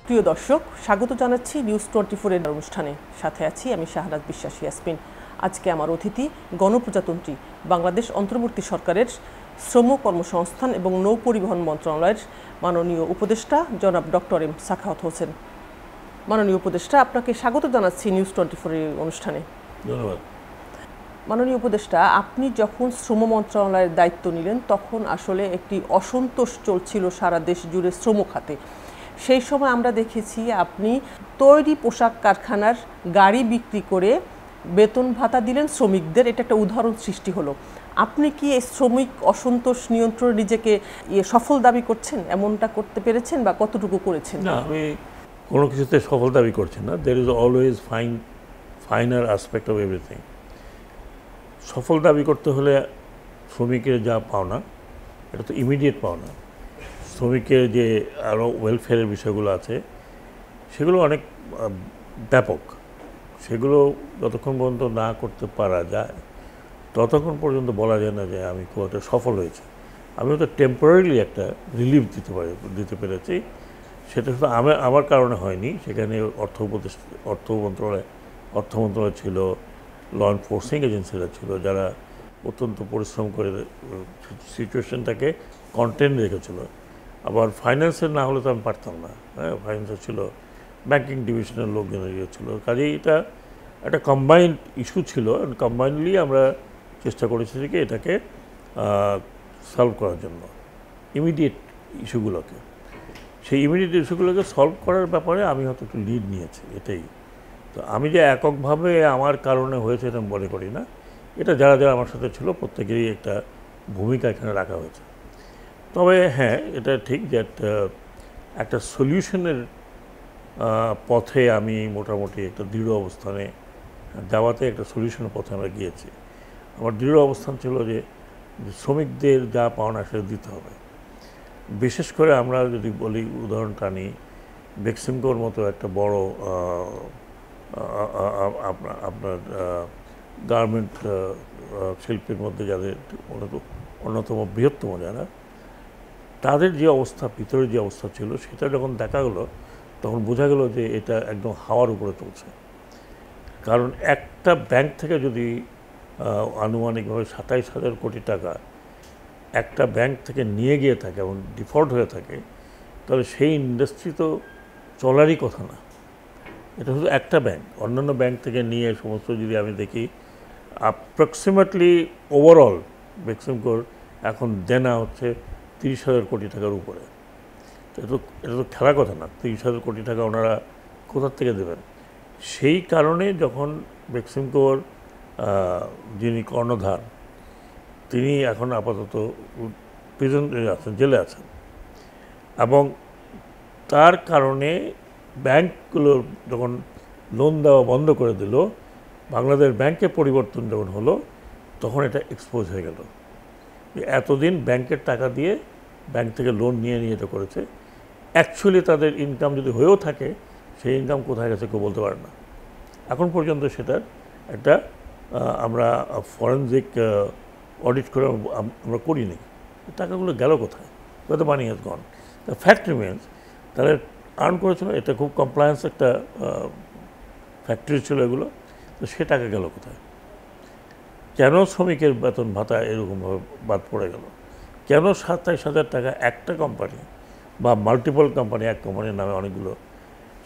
প্রিয় দর্শক, স্বাগত জানাচ্ছি নিউজ 24 এর অনুষ্ঠানে। সাথে আছি আমি শাহনাজ বিশ্বাস ইয়াসমিন। আজকে আমার অতিথি গণপ্রজাতন্ত্রী বাংলাদেশ অন্তর্বর্তী সরকারের শ্রম, কর্মসংস্থান এবং নৌ পরিবহন মন্ত্রণালয়ের মাননীয় উপদেষ্টা জনাব ডক্টর এম সাখাওয়াত হোসেন। মাননীয় উপদেষ্টা, আপনাকে স্বাগত জানাচ্ছি নিউজ 24 এর অনুষ্ঠানে। ধন্যবাদ। মাননীয় উপদেষ্টা, আপনি যখন শ্রম মন্ত্রণালয়ের দায়িত্ব নিলেন তখন আসলে একটি অসন্তোষ চলছিল সারা দেশ জুড়ে শ্রম খাতে। সেই সময় আমরা দেখেছি আপনি তৈরি পোশাক কারখানার গাড়ি বিক্রি করে বেতন ভাতা দিলেন শ্রমিকদের, এটা একটা উদাহরণ সৃষ্টি হলো। আপনি কি এই শ্রমিক অসন্তোষ নিয়ন্ত্রণে নিজেকে সফল দাবি করছেন? এমনটা করতে পেরেছেন বা কতটুকু করেছেন? না, আমি কোনো কিছুতে সফল দাবি করছি না। There is always finer aspect of everything. সফল দাবি করতে হলে শ্রমিকের যা পাওনা, এটা তো ইমিডিয়েট পাওনা। শ্রমিকের যে আরও ওয়েলফেয়ারের বিষয়গুলো আছে সেগুলো অনেক ব্যাপক। সেগুলো যতক্ষণ পর্যন্ত না করতে পারা যায় ততক্ষণ পর্যন্ত বলা যায় না যে আমি খুব একটা সফল হয়েছি। আমি তো টেম্পোরারিলি একটা রিলিফ দিতে পেরেছি। সেটা শুধু আমার কারণে হয়নি। সেখানে অর্থ মন্ত্রণালয় ছিল, ল এনফোর্সিং এজেন্সিরা ছিল, যারা অত্যন্ত পরিশ্রম করে সিচুয়েশনটাকে কন্টেন্ট রেখেছিল। আবার ফাইন্যান্সের না হলে তো আমি পারতাম না। হ্যাঁ, ফাইন্যান্সের ছিল, ব্যাংকিং ডিভিশনের লোকজন ছিল। কাজেই এটা একটা কম্বাইন্ড ইস্যু ছিল। কম্বাইন্ডলি আমরা চেষ্টা করেছি যে এটাকে সলভ করার জন্য ইমিডিয়েট ইস্যুগুলোকে। সেই ইমিডিয়েট ইস্যুগুলোকে সলভ করার ব্যাপারে আমি হয়তো একটু লিড নিয়েছি, এটাই। তো আমি যে এককভাবে আমার কারণে হয়েছে এটা আমি মনে করি না। এটা যারা যারা আমার সাথে ছিল প্রত্যেকেরই একটা ভূমিকা এখানে রাখা হয়েছে। তবে হ্যাঁ, এটা ঠিক যে একটা সলিউশনের পথে আমি মোটামুটি একটা দৃঢ় অবস্থানে যাওয়াতে একটা সলিউশনের পথে আমরা গিয়েছি। আমার দৃঢ় অবস্থান ছিল যে শ্রমিকদের যা পাওনা সেটা দিতে হবে। বিশেষ করে আমরা যদি বলি, উদাহরণটা নিই, বেক্সিমকোর মতো একটা বড় আপনার গার্মেন্ট শিল্পের মধ্যে যাদের অন্যতম বৃহত্তম যারা, তাদের যে অবস্থা, ভিতরের যে অবস্থা ছিল সেটা যখন দেখা গেলো তখন বোঝা গেল যে এটা একদম হাওয়ার উপরে চলছে। কারণ একটা ব্যাংক থেকে যদি আনুমানিকভাবে 27,000 কোটি টাকা একটা ব্যাংক থেকে নিয়ে গিয়ে থাকে এবং ডিফল্ট হয়ে থাকে, তাহলে সেই ইন্ডাস্ট্রি তো চলারই কথা না। এটা শুধু একটা ব্যাংক। অন্যান্য ব্যাংক থেকে নিয়ে সমস্ত যদি আমি দেখি, অ্যাপ্রক্সিমেটলি ওভারঅল বেক্সিমকোর এখন দেনা হচ্ছে 30,000 কোটি টাকার উপরে। এটা তো খেলার কথা না। 30,000 কোটি টাকা ওনারা কোথার থেকে দেবেন? সেই কারণে যখন বেক্সিমকোর যিনি কর্ণধার, তিনি এখন আপাতত আছেন, জেলে আছেন, এবং তার কারণে ব্যাংকগুলো যখন লোন দেওয়া বন্ধ করে দিল, বাংলাদেশ ব্যাংকে পরিবর্তন যখন হলো, তখন এটা এক্সপোজ হয়ে গেল। এতদিন ব্যাংকের টাকা দিয়ে ব্যাংক থেকে লোন নিয়ে এটা করেছে। অ্যাকচুয়ালি তাদের ইনকাম যদি হয়েও থাকে, সেই ইনকাম কোথায় গেছে কেউ বলতে পারে না। এখন পর্যন্ত সেটার একটা আমরা ফরেনজিক অডিট করে আমরা করিনি। টাকাগুলো গেল কোথায়? হয়তো money has gone. The fact remains, তারা আর্ন করেছিল, এটা খুব কমপ্লায়েন্স একটা ফ্যাক্টরি ছিল এগুলো। তো সে টাকা গেল কোথায়? কেন শ্রমিকের বেতন ভাতা এরকমভাবে বাদ পড়ে গেল? কেন 27,000 টাকা একটা কোম্পানি বা মাল্টিপল কোম্পানি, এক কোম্পানির নামে অনেকগুলো,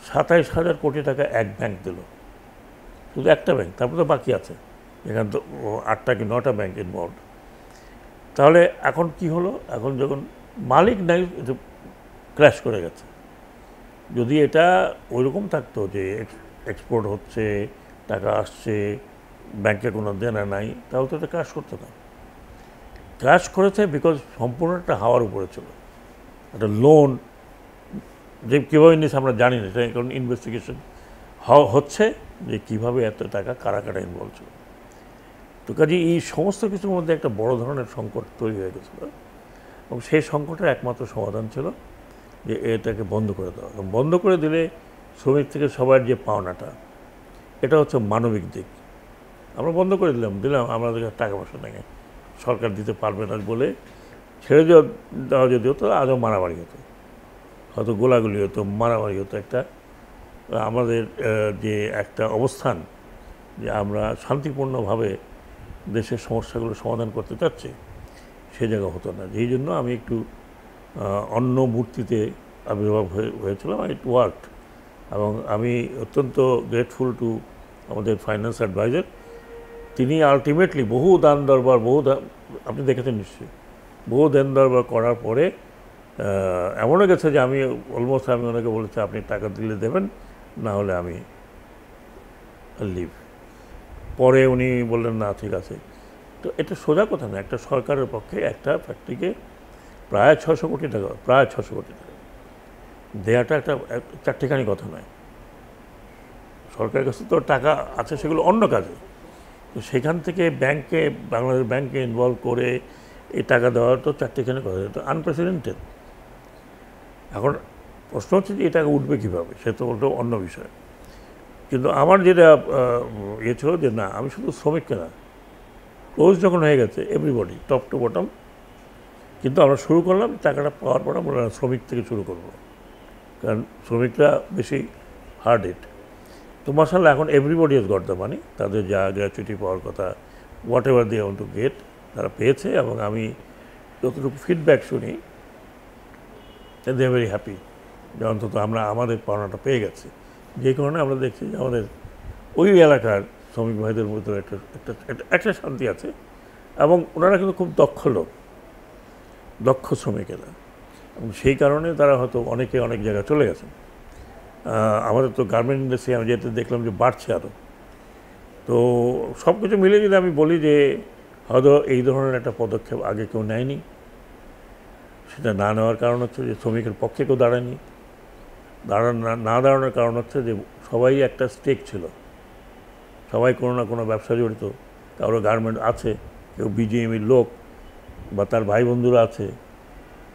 27,000 কোটি টাকা এক ব্যাংক দিল, শুধু একটা ব্যাংক, তারপর তো বাকি আছে, এখানে তো 8টা কি 9টা ব্যাংক ইনভলভ। তাহলে এখন কি হলো? এখন যখন মালিক নাই, এটা ক্র্যাশ করে গেছে। যদি এটা ওইরকম থাকতো যে এক্সপোর্ট হচ্ছে, টাকা আসছে, ব্যাংকে কোনো দেনা নাই, তাহলে তো এটা ক্র্যাশ করতো না। ক্র্যাশ করেছে বিকজ সম্পূর্ণ একটা হাওয়ার উপরে ছিল। একটা লোন যে কীভাবে নিয়েছে আমরা জানি না, এটা কারণ ইনভেস্টিগেশন হচ্ছে যে কীভাবে এত টাকা কারা ইনভলভ ছিল। তো কাজে এই সমস্ত কিছুর মধ্যে একটা বড় ধরনের সংকট তৈরি হয়ে গেছিল, এবং সেই সংকটের একমাত্র সমাধান ছিল যে এটাকে বন্ধ করে দেওয়া। এবং বন্ধ করে দিলে শ্রমিক থেকে সবার যে পাওনাটা, এটা হচ্ছে মানবিক দিক। আমরা বন্ধ করে দিলাম আমাদের টাকা পয়সা নেই, সরকার দিতে পারবে না বলে ছেড়ে দেওয়া যদি হতো, আজও মারামারি হতো। হয়তো গোলাগুলি হতো, মারামারি হতো। একটা আমাদের যে একটা অবস্থান যে আমরা শান্তিপূর্ণভাবে দেশের সমস্যাগুলো সমাধান করতে চাচ্ছি, সে জায়গা হতো না। যেই জন্য আমি একটু অন্য মূর্তিতে আবির্ভাব হয়েছিলাম। ইট ওয়ার্কড। এবং আমি অত্যন্ত গ্রেটফুল টু আমাদের ফাইন্যান্স অ্যাডভাইজার। তিনি আলটিমেটলি বহু দান দরবার, আপনি দেখেছেন নিশ্চয়ই, বহু দান দরবার করার পরে এমনও গেছে যে আমি ওনাকে বলেছি আপনি টাকা দিলে দেবেন, না হলে আমি লিভ। পরে উনি বললেন না ঠিক আছে। তো এটা সোজা কথা না, একটা সরকারের পক্ষে একটা ফ্যাক্টরিকে প্রায় 600 কোটি টাকা দেওয়াটা একটা চারটিখানি কথা নয়। সরকারের কাছে তো টাকা আছে, সেগুলো অন্য কাজে। তো সেখান থেকে বাংলাদেশ ব্যাংকে ইনভলভ করে এই টাকা দেওয়ার তো চারটিখানি কথা, এটা আনপ্রেসিডেন্টেড। এখন প্রশ্ন হচ্ছে যে এই টাকা উঠবে কীভাবে, সে তো ওটা অন্য বিষয়। কিন্তু আমার যেটা ছিল যে না, আমি শুধু শ্রমিককে না, ক্লোজ যখন হয়ে গেছে এভরিবডি টপ টু বটম, কিন্তু আমরা শুরু করলাম টাকাটা পাওয়ার পর আমরা শ্রমিক থেকে শুরু করব, কারণ শ্রমিকরা বেশি হার্ড হিট। তো মাশাআল্লাহ এখন everybody is got the money. তাদের যা গ্র্যাচুইটি পাওয়ার কথা, whatever they want to get, তারা পেয়েছে। এবং আমি যতটুকু ফিডব্যাক শুনি, দে আর ভেরি হ্যাপি যে অন্তত আমরা আমাদের পাওনাটা পেয়ে গেছি। যে কারণে আমরা দেখছি যে আমাদের ওই এলাকার শ্রমিক ভাইদের মধ্যে একটা শান্তি আছে। এবং ওনারা কিন্তু খুব দক্ষ শ্রমিকেরা, এবং সেই কারণে তারা হয়তো অনেকে অনেক জায়গায় চলে গেছেন। আমাদের তো গার্মেন্ট ইন্ডাস্ট্রি আমি যেতে দেখলাম যে বাড়ছে আরও। তো সব কিছু মিলে যদি আমি বলি যে হয়তো এই ধরনের একটা পদক্ষেপ আগে কেউ নেয়নি, সেটা না নেওয়ার কারণ হচ্ছে যে শ্রমিকের পক্ষে কেউ দাঁড়ায়নি। না দাঁড়ানোর কারণ হচ্ছে যে সবাই একটা স্টেক ছিল, সবাই কোনো না কোনো ব্যবসা জড়িত। কারো গার্মেন্ট আছে, কেউ বিজিএমির লোক বা তার ভাই বন্ধুরা আছে।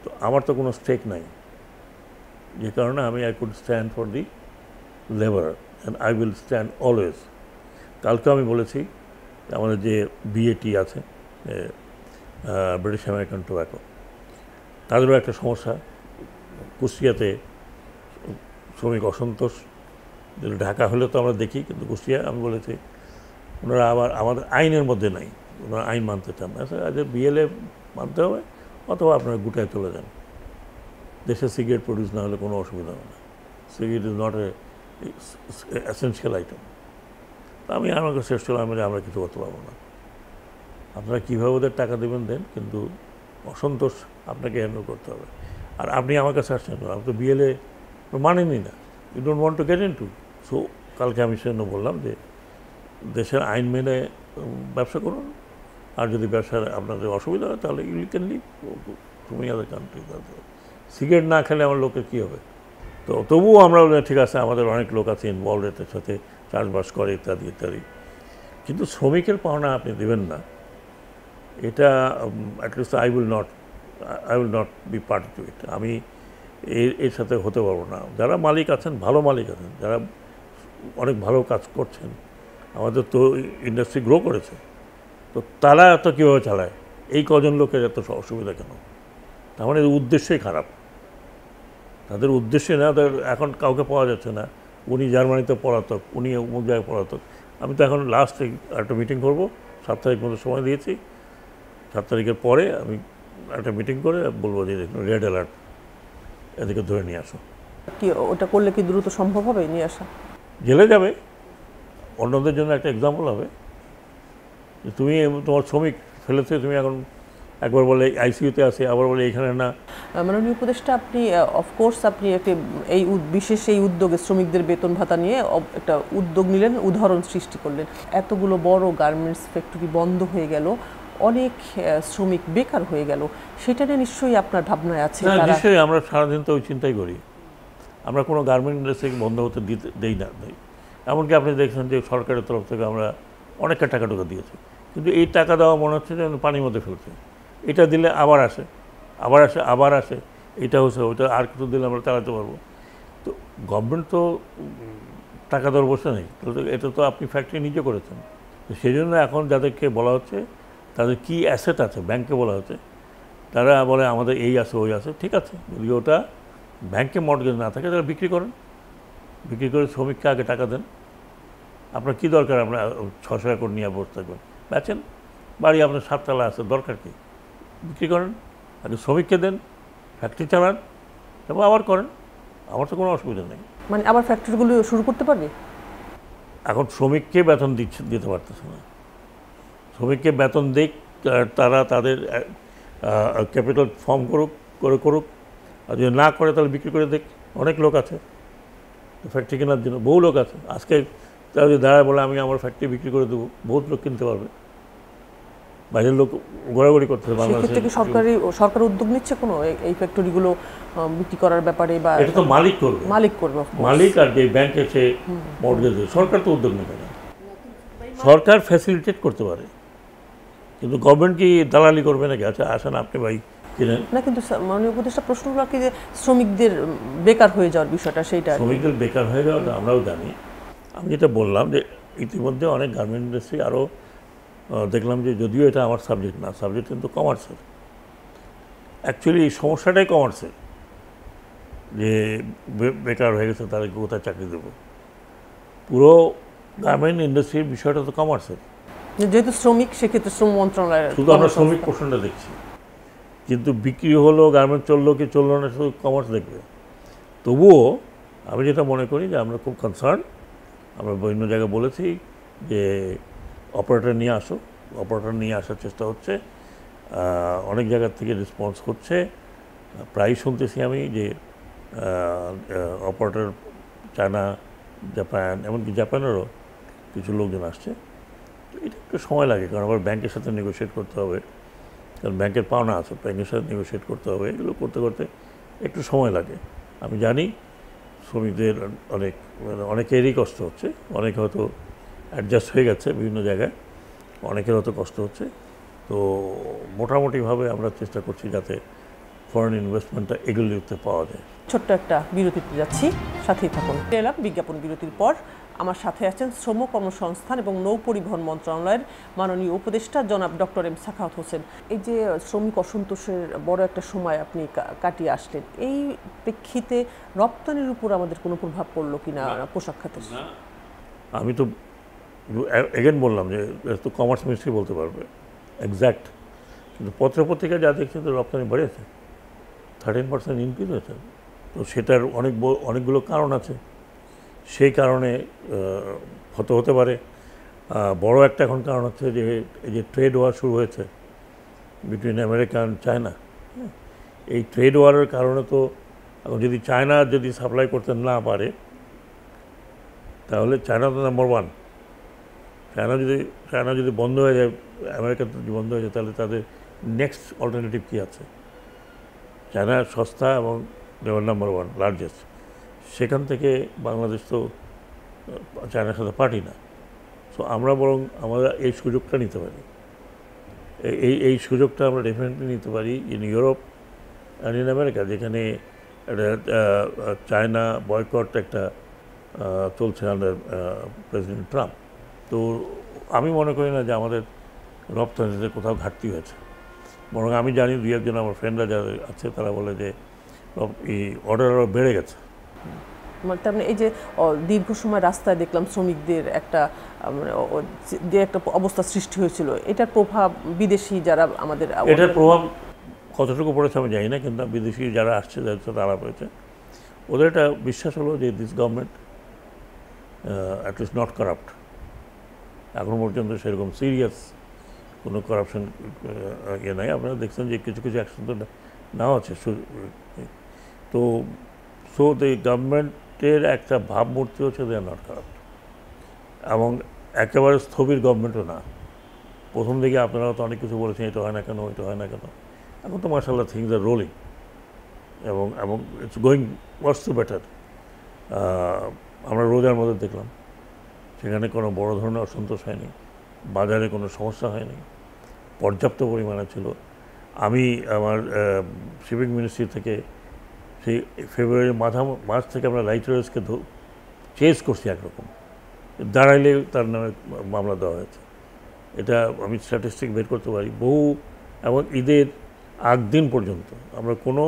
তো আমার তো কোনো স্টেক নাই, যে কারণে আমি I could stand for the labour and I will stand always. কালকে আমি বলেছি আমাদের যে বিএটি আছে, ব্রিটিশ আমেরিকান টোব্যাকো, তাদেরও একটা সমস্যা। কুষ্টিয়াতে শ্রমিক অসন্তোষ, ঢাকা হলে তো আমরা দেখি, কিন্তু কুষ্টিয়া আমি বলেছি ওনারা আবার আমাদের আইনের মধ্যে নাই, ওনারা আইন মানতে চান না। আচ্ছা বিএলএ মানতে হবে, অথবা আপনারা গুটায় চলে যান। দেশে সিগারেট প্রডিউস না হলে কোনো অসুবিধা হবে না। Cigarette is not a essential item. আমি আমাকে শেষ করলাম যে আমরা কিছু করতে পারবো না, আপনারা কীভাবে ওদের টাকা দেবেন দেন, কিন্তু অসন্তোষ আপনাকে হ্যান্ডেল করতে হবে। আর আপনি আমার কাছে আসছেন, আমি তো বিএলএ মানেনি না, you don't want to get into. So কালকে আমি সেজন্য বললাম যে দেশের আইন মেনে ব্যবসা করুন, আর যদি ব্যবসার আপনাদের অসুবিধা হয় তাহলে ইউ ক্যান লিভ তুমি আদার কান্ট্রি। সিগারেট না খেলে আমার লোকের কী হবে? তো তবুও আমরা ঠিক আছে, আমাদের অনেক লোক আছে ইনভলভ এটার সাথে, চাষবাস করে ইত্যাদি ইত্যাদি। কিন্তু শ্রমিকের পাওনা আপনি দেবেন না, এটা at least I will not be part to it. আমি এর সাথে হতে পারবো না। যারা মালিক আছেন, ভালো মালিক আছেন, যারা অনেক ভালো কাজ করছেন, আমাদের তো ইন্ডাস্ট্রি গ্রো করেছে, তো তারা এত কীভাবে চালায়? এই কজন লোকের এত অসুবিধা কেন? তার মানে উদ্দেশ্যই খারাপ। তাদের উদ্দেশ্যে না, এখন কাউকে পাওয়া যাচ্ছে না। উনি জার্মানিতে পলাতক, উনি অমুক জায়গায় পলাতক। আমি তো এখন লাস্ট একটা মিটিং করব, 7 তারিখ মতো সময় দিয়েছি। 7 তারিখের পরে আমি একটা মিটিং করে বলবো যে রেড অ্যালার্ট, এদিকে ধরে নিয়ে আসো। কি ওটা করলে কি দ্রুত সম্ভব হবে নিয়ে আসা? জেলে যাবে, অন্যদের জন্য একটা এক্সাম্পল হবে। তুমি তোমার শ্রমিক ফেলেছে, তুমি এখন একবার বলে আইসিইউতে আছে, আবার বলে এখানে না। মাননীয় উপদেষ্টা, আপনি অফকোর্স আপনি একটি বিশেষ এই উদ্যোগে শ্রমিকদের বেতন ভাতা নিয়ে একটা উদ্যোগ নিলেন, উদাহরণ সৃষ্টি করলেন। এতগুলো বড় গার্মেন্টস ফ্যাক্টরি বন্ধ হয়ে গেল, অনেক শ্রমিক বেকার হয়ে গেল, সেটা নিয়ে নিশ্চয়ই আপনার ভাবনায় আছে? নিশ্চয়ই, আমরা সারাদিন তো ওই চিন্তাই করি। আমরা কোনো গার্মেন্ট ইন্ডাস্ট্রিকে বন্ধ হতে দেই না। এমনকি আপনি দেখছেন যে সরকারের তরফ থেকে আমরা অনেকটা টাকা দিয়েছি, কিন্তু এই টাকা দেওয়া মনে হচ্ছে যে পানির মধ্যে ফেলছে। এটা দিলে আবার আসে, এটা হচ্ছে ওইটা, আর কিছু দিলে আমরা চালাতে পারবো। তো গভর্নমেন্ট তো টাকা দেওয়ার বসে নেই, এটা তো আপনি ফ্যাক্টরি নিজে করেছেন। তো সেই জন্য এখন যাদেরকে বলা হচ্ছে তাদের কী অ্যাসেট আছে, ব্যাংকে বলা হচ্ছে, তারা বলে আমাদের এই আছে ওই আছে। ঠিক আছে, যদি ওটা ব্যাংকে মর্টগেজ না থাকে তাহলে বিক্রি করেন, বিক্রি করে শ্রমিককে আগে টাকা দেন। আপনার কী দরকার আপনার 600 একর নিয়ে বসে থাকবেন, বেচেন, বাড়ি আপনার 7 তলা আছে, দরকার কি, বিক্রি করেন, আগে শ্রমিককে দেন, ফ্যাক্টরি চালান, তারপর আবার করেন, আমার তো কোনো অসুবিধা নেই। মানে আবার ফ্যাক্টরিগুলো শুরু করতে পারবে? এখন শ্রমিককে বেতন দিতে পারতেছে না। শ্রমিককে বেতন দিক, তারা তাদের ক্যাপিটাল ফর্ম করুক, আর যদি না করে তাহলে বিক্রি করে দেখ। অনেক লোক আছে ফ্যাক্টরি কেনার জন্য, বহু লোক আছে। আজকে তারা যদি দাঁড়ায় বলে আমি আমার ফ্যাক্টরি বিক্রি করে দেবো, বহুত লোক কিনতে পারবে। বাইরের লোক ঘোরাঘুরি করতে হবে। সেক্ষেত্রে কি সরকার উদ্যোগ নিচ্ছে কোনো এই ফ্যাক্টরিগুলো বিক্রি করার ব্যাপারে? বা এটা তো মালিক করবে, মালিক আর যে ব্যাংক এসে মর্টগেজ দেবে, সরকার তো উদ্যোগ নেবে না। সরকার ফ্যাসিলিটেট করতে পারে, কিন্তু গভর্নমেন্ট কি দালালি করবে নাকি? আচ্ছা আসেন আপনি ভাই কিনেন না, কিন্তু মাননীয় উপদেষ্টা প্রশ্নগুলো কি যে শ্রমিকদের বেকার হয়ে যাওয়ার বিষয়টা, সেইটা শ্রমিকদের বেকার হয়ে যাওয়াটা আমরাও জানি। আমি যেটা বললাম যে ইতিমধ্যে অনেক গার্মেন্ট ইন্ডাস্ট্রি আরও দেখলাম যে, যদিও এটা আমার সাবজেক্ট না, সাবজেক্ট কিন্তু কমার্সের, অ্যাকচুয়ালি এই সমস্যাটাই কমার্সের, যে বেকার হয়ে গেছে তাদেরকে কোথায় চাকরি দেবো। পুরো গার্মেন্ট ইন্ডাস্ট্রির বিষয়টা তো কমার্সের, যেহেতু শ্রমিক, সেক্ষেত্রে শ্রম মন্ত্রণালয়ের শুধু আমরা শ্রমিক পোর্শনটা দেখছি, কিন্তু বিক্রি হলো, গার্মেন্ট চললো কি চললো না, শুধু কমার্স দেখবে। তবুও আমি যেটা মনে করি যে আমরা খুব কনসার্ন, আমরা বিভিন্ন জায়গায় বলেছি যে অপারেটর নিয়ে আসো, অপারেটর নিয়ে আসার চেষ্টা হচ্ছে, অনেক জায়গার থেকে রেসপন্স হচ্ছে। প্রায় শুনতেছি আমি যে অপারেটর চায়না, জাপান, এমনকি জাপানেরও কিছু লোকজন আসছে। তো এটা একটু সময় লাগে, কারণ আবার ব্যাংকের সাথে নেগোশিয়েট করতে হবে, কারণ ব্যাংকের পাওনা আছে, ব্যাংকের সাথে নেগোশিয়েট করতে হবে, এগুলো করতে করতে একটু সময় লাগে। আমি জানি শ্রমিকদের অনেকেরই কষ্ট হচ্ছে, অনেকে হয়তো অ্যাডজাস্ট হয়ে গেছে বিভিন্ন জায়গায়, অনেকের হয়তো কষ্ট হচ্ছে। তো মোটামুটিভাবে আমরা চেষ্টা করছি যাতে ফরেন ইনভেস্টমেন্টটা এগুলিতে পাওয়া যায়। ছোট্ট একটা বিরতিতে যাচ্ছি, সাথেই থাকুন। এলাম বিজ্ঞাপন বিরতির পর। আমার সাথে আছেন শ্রম কর্মসংস্থান এবং নৌ পরিবহন মন্ত্রণালয়ের মাননীয় উপদেষ্টা জনাব ডক্টর এম সাখাওয়াত হোসেন। এই যে শ্রমিক অসন্তোষের বড় একটা সময় আপনি কাটিয়ে আসলেন, এই প্রেক্ষিতে রপ্তানির উপর আমাদের কোনো প্রভাব পড়লো কিনা পোশাক খাতে? আমি তো এগেন বললাম যে তো কমার্স মিনিস্ট্রি বলতে পারবে এক্স্যাক্ট, কিন্তু পত্রপত্রিকা যা দেখছে তো রপ্তানি বেড়েছে, 13% ইনক্রিজ হয়েছে। তো সেটার অনেকগুলো কারণ আছে, সেই কারণে হতে পারে। বড় একটা এখন কারণ হচ্ছে যে এই যে ট্রেড ওয়ার শুরু হয়েছে বিটুইন আমেরিকা অ্যান্ড চায়না। এই ট্রেড ওয়ারের কারণে তো এখন যদি চায়না যদি সাপ্লাই করতে না পারে, তাহলে চায়না তো নাম্বার ওয়ান। চায়না যদি বন্ধ হয়ে যায়, আমেরিকা যদি বন্ধ হয়ে যায়, তাহলে তাদের নেক্সট অল্টারনেটিভ কী আছে? চায়না সস্তা এবং নাম্বার ওয়ান লার্জেস্ট, সেখান থেকে বাংলাদেশ তো চায়নার সাথে পার্টি না। সো আমরা বরং আমরা এই সুযোগটা নিতে পারি, এই সুযোগটা আমরা ডেফিনেটলি নিতে পারি in Europe and in America, যেখানে একটা চায়না বয়কট একটা চলছে আন্ডার প্রেসিডেন্ট ট্রাম্প। তো আমি মনে করি না যে আমাদের রপ্তানিতে কোথাও ঘাটতি হয়েছে, বরং আমি জানি দুই একজন আমার ফ্রেন্ডরা যারা আছে তারা বলে যে এই অর্ডার আরও বেড়ে গেছে। তার মানে এই যে দীর্ঘ সময় রাস্তায় দেখলাম শ্রমিকদের একটা যে একটা অবস্থা সৃষ্টি হয়েছিল, এটার প্রভাব বিদেশি যারা আমাদের, এটার প্রভাব কতটুকু পড়েছে আমি জানি না, কিন্তু বিদেশি যারা আসছে যাদের সাথে আলাপ হয়েছে, ওদের একটা বিশ্বাস হলো যে this government at least not corrupt. এখনও পর্যন্ত সেরকম সিরিয়াস কোনো কারাপশন ইয়ে নাই। আপনারা দেখছেন যে কিছু কিছু অ্যাকশন তো নেওয়া হচ্ছে। তো সো দ্য গভর্নমেন্টের একটা ভাবমূর্তি হচ্ছে দে আর নট কারাপ্ট, এবং একেবারে স্থবির গভর্নমেন্টও না। প্রথম দিকে আপনারা তো অনেক কিছু বলেছেন, এটা হয় না কেন, এটা হয় না কেন। এখন তো মাশাআল্লাহ থিংস আর রোলিং, এবং it's going worse to better. আমরা রোজার মধ্যে দেখলাম সেখানে কোনো বড় ধরনের অসন্তোষ হয়নি, বাজারে কোনো সমস্যা হয়নি, পর্যাপ্ত পরিমাণে ছিল। আমি আমার শিপিং মিনিস্ট্রি থেকে সেই ফেব্রুয়ারির মার্চ থেকে আমরা রাইটার্সকে চেজ করছি, একরকম দাঁড়াইলে তার নামে মামলা দেওয়া হয়েছে। এটা আমি স্ট্যাটিস্টিক বের করতে পারি বহু, এবং ঈদের আগ দিন পর্যন্ত আমরা কোনো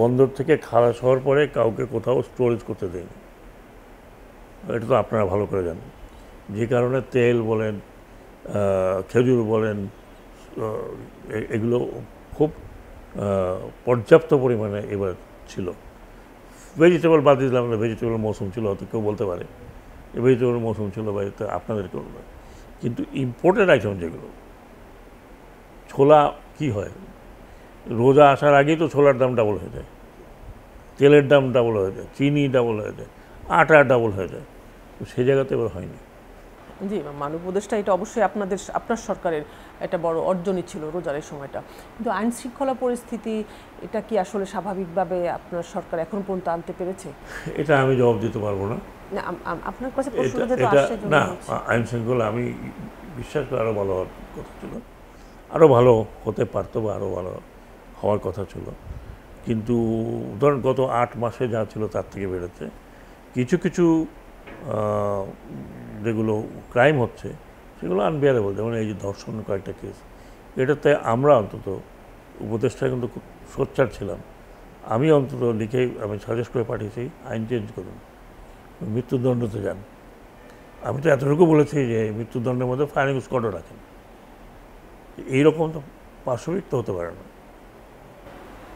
বন্দর থেকে খালাস হওয়ার পরে কাউকে কোথাও স্টোরেজ করতে দেয়নি। এটা তো আপনারা ভালো করে জানেন। যে কারণে তেল বলেন, খেজুর বলেন, এগুলো খুব পর্যাপ্ত পরিমাণে এবার ছিল। ভেজিটেবল বাদ দিলাম না, ভেজিটেবল মৌসুম ছিল, হয়তো কেউ বলতে পারে ভেজিটেবল মৌসুম ছিল বা এটা আপনাদের কেউ না। কিন্তু ইম্পোর্টেড আইটেম যেগুলো, ছোলা কি হয়, রোজা আসার আগেই তো ছোলার দাম ডাবল হয়ে যায়, তেলের দাম ডাবল হয়ে যায়, চিনি ডাবল হয়ে যায়, আটা ডাবল হয়ে যায়। তো সেই জায়গাতে এবার হয়নি। জি, মানব উপদেষ্টা, এটা অবশ্যই আপনার সরকারের একটা বড় অর্জনই ছিল রোজার এই সময়টা। কিন্তু আইন শৃঙ্খলা পরিস্থিতি, এটা কি আসলে স্বাভাবিকভাবে আপনার সরকার এখন পর্যন্ত আনতে পেরেছে? এটা আমি জবাব দিতে পারবো না। আপনার কাছে প্রশ্নটা যেহেতু এটা আসছে না, আইন শৃঙ্খলা আমি বিশ্বাস করি আরও ভালো হওয়ার কথা ছিল, আরও ভালো হতে পারতো বা আরও ভালো হওয়ার কথা ছিল। কিন্তু ধরেন গত 8 মাসে যা ছিল তার থেকে বেড়েছে। কিছু কিছু যেগুলো ক্রাইম হচ্ছে সেগুলো আনবিয়ারেবল, যেমন এই যে ধর্ষণের কয়েকটা কেস, এটাতে আমরা অন্তত উপদেষ্টা কিন্তু খুব সোচ্চার ছিলাম। আমি অন্তত লিখে আমি সাজেস্ট করে পাঠিয়েছি আইন চেঞ্জ করুন, মৃত্যুদণ্ডতে যান। আমি তো এতটুকু বলেছি যে মৃত্যুদণ্ডের মধ্যে ফায়ারিং স্কোয়াডও রাখেন। এইরকম তো পাশবিক তো হতে পারে না।